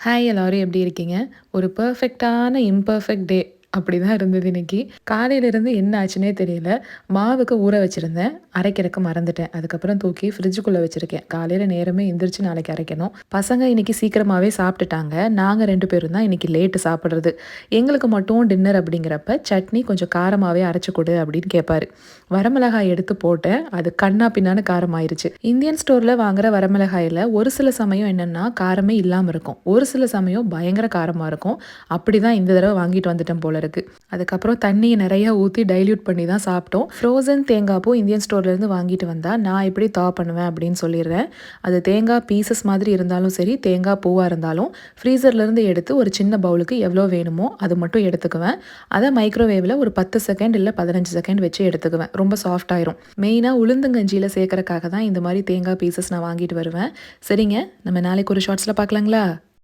Hi எல்லாரும் எப்படி இருக்கீங்க? ஒரு பெர்ஃபெக்ட்டான இம்பெர்ஃபெக்ட் டே அப்படிதான் இருந்தது இன்னைக்கு. காலையிலேருந்து என்ன ஆச்சுன்னே தெரியல. மாவுக்கு ஊற வச்சிருந்தேன். அரைக்கிறக்கு மறந்துட்டேன். அதுக்கப்புறம் தூக்கி ஃப்ரிட்ஜுக்குள்ள வச்சிருக்கேன். காலையில நேரமே எந்திரிச்சு நாளைக்கு அரைக்கணும். பசங்க இன்னைக்கு சீக்கிரமாவே சாப்பிட்டுட்டாங்க. நாங்க 2 பேரும் தான் இன்னைக்கு லேட்டு சாப்பிடுறது. எங்களுக்கு மட்டும் டின்னர் அப்படிங்கிறப்ப சட்னி கொஞ்சம் காரமாவே அரைச்சு குடு அப்படின்னு கேட்பாரு. வரமிளகாய் எடுத்து போட்டேன். அது கன்னா பின்னான்னு காரமாயிருச்சு. இந்தியன் ஸ்டோர்ல வாங்குற வரமிளகாயில ஒரு சில சமயம் என்னன்னா காரமே இல்லாம இருக்கும். ஒரு சில சமயம் பயங்கர காரமா இருக்கும். அப்படிதான் இந்த தடவை வாங்கிட்டு வந்துட்டேன் போல இருக்கு. அதுக்கப்புறம் தண்ணியை நிறைய ஊற்றி டைல்யூட் பண்ணி தான் சாப்பிட்டோம். ஃப்ரோசன் தேங்காய் பூ இந்தியன் ஸ்டோர்லேருந்து வாங்கிட்டு வந்தால் நான் எப்படி பண்ணுவேன் அப்படின்னு சொல்லிடுறேன். அது தேங்காய் பீசஸ் மாதிரி இருந்தாலும் சரி, தேங்காய் பூவாக இருந்தாலும் ஃப்ரீசர்லேருந்து எடுத்து ஒரு சின்ன பவுலுக்கு எவ்வளோ வேணுமோ அது மட்டும் எடுத்துக்குவேன். அதை மைக்ரோவேவில் ஒரு 10 செகண்ட் இல்லை 15 செகண்ட் வச்சு எடுத்துக்குவேன். ரொம்ப சாஃப்ட் ஆயிரும். மெயினாக உளுந்தங்கஞ்சியில் சேர்க்கறக்காக தான் இந்த மாதிரி தேங்காய் பீசஸ் நான் வாங்கிட்டு வருவேன். சரிங்க, நம்ம நாளைக்கு ஒரு ஷார்ட்ஸில் பார்க்கலாங்களா?